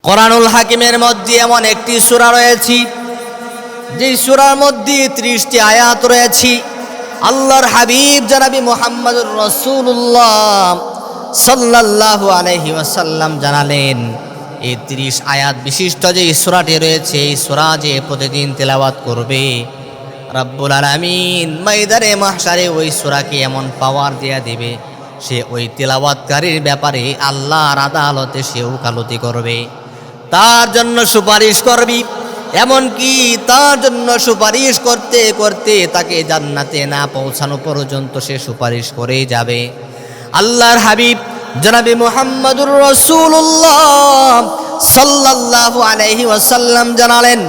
কোরআনুল হাকিমের মধ্যে এমন একটি সূরা রয়েছে যে সূরার মধ্যে 30টি আয়াত রয়েছে। আল্লাহর হাবিব জনাবি মুহাম্মদুর রাসূলুল্লাহ সাল্লাল্লাহু আলাইহি ওয়াসাল্লাম জানালেন, এই 30 আয়াত বিশিষ্ট যে সূরাটি রয়েছে, এই সূরা যে প্রতিদিন তেলাওয়াত করবে, রব্বুল আলামিন ময়দানে মাহশারে ওই সূরাকে এমন পাওয়ার দিয়া দিবে, সে ওই তেলাওয়াতকারীর ব্যাপারে আল্লাহর আদালতে সে ওকালতি করবে, তার জন্য সুপারিশ করবি। এমনকি তার জন্য সুপারিশ করতে করতে তাকে জান্নাতে না পৌঁছানো পর্যন্ত সে সুপারিশ করেই যাবে। আল্লাহর হাবিব জনাবে মুহাম্মদুর রাসূলুল্লাহ সাল্লাল্লাহু আলাইহি ওয়াসাল্লাম জানালেন,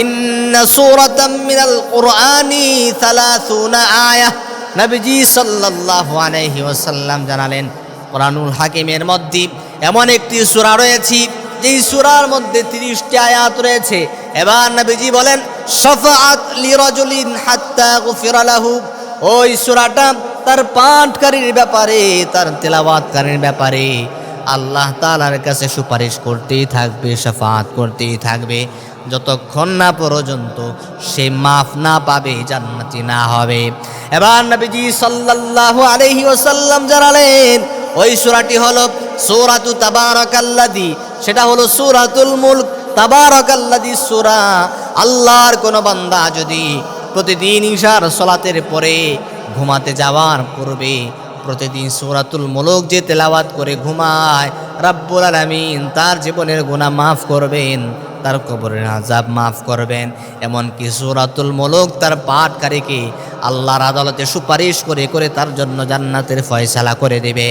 ইন্না সূরাতাম মিনাল কুরআনি 30 আয়াহ। নবীজি সাল্লাল্লাহু আলাইহি ওয়াসাল্লাম জানালেন, কোরআনুল হাকিমের মধ্যে এমন একটি সূরা রয়েছে যেই সূরার মধ্যে 30টি আয়াত রয়েছে। এবার নবীজি বলেন, শাফাআত লিরাজুলিন হাত্তা গুফিরা লাহু। ওই সূরাটা তার পাঠকারীর ব্যাপারে, তার তেলাওয়াতকারীর ব্যাপারে আল্লাহ তাআলার কাছে সুপারিশ করতেই থাকবে, শাফাআত করতেই থাকবে, যতক্ষণ না পর্যন্ত সে মাফ না পাবে, জান্নাতি না হবে। এবার নবীজি সাল্লাল্লাহু আলাইহি ওয়াসাল্লাম জানালেন, ওই সূরাটি হলো সূরাতু তাবারাকাল্লাযী, সেটা হলো সূরাতুল মুলক। তাবারাকাল্লাযী সূরা, আল্লাহর কোন বান্দা যদি প্রতিদিন ইশার সালাতের পরে ঘুমাতে যাওয়ার পূর্বে প্রতিদিন সূরাতুল মুলক যে তেলাওয়াত করে ঘুমায়, রব্বুল আলামিন তার জীবনের গুনাহ মাফ করবেন, তার কবরের আযাব মাফ করবেন। এমনকি সূরাতুল মুলক তার পাঠকারীকে আল্লাহর আদালতে সুপারিশ করে করে তার জন্য জান্নাতের ফয়সালা করে দেবে।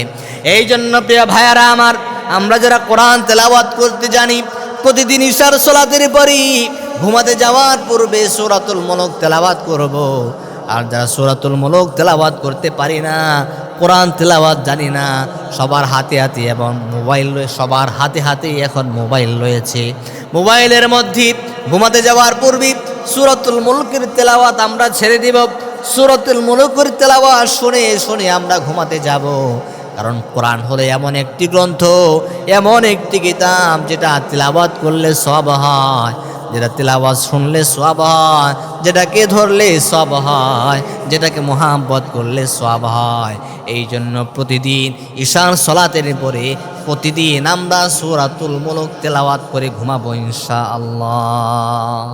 এই জন্য প্রিয় ভাইয়ারা আমার, আমরা যারা কোরআন তেলাওয়াত করতে জানি, প্রতিদিন ইশার সালাতের পরই ঘুমাতে যাওয়ার পূর্বে সূরাতুল মুলক তেলাওয়াত করব। আর যারা সূরাতুল মুলক তেলাওয়াত করতে পারি না, কোরআন তেলাওয়াত জানি না, সবার হাতে হাতে এবং মোবাইল, সবার হাতে হাতে এখন মোবাইল রয়েছে, মোবাইলের মধ্যে ঘুমাতে যাওয়ার পূর্বে সূরাতুল মুলকের তেলাওয়াত আমরা ছেড়ে দিব। সূরাতুল মুলকের তেলাওয়াত শুনে শুনে আমরা ঘুমাতে যাব। কারণ কোরআন হলো এমন একটি গ্রন্থ, এমন একটি কিতাব যেটা তেলাওয়াত করলে সওয়াব হয়, যেটা তেলাওয়াত শুনলে সওয়াব হয়, যেটাকে ধরলে সওয়াব হয়, যেটাকে মুহাব্বত করলে সওয়াব হয়। এই জন্য প্রতিদিন ঈশার সালাতের পরে প্রতিদিন আমরা সূরাতুল মুলক তেলাওয়াত করে ঘুমাবো ইনশাআল্লাহ।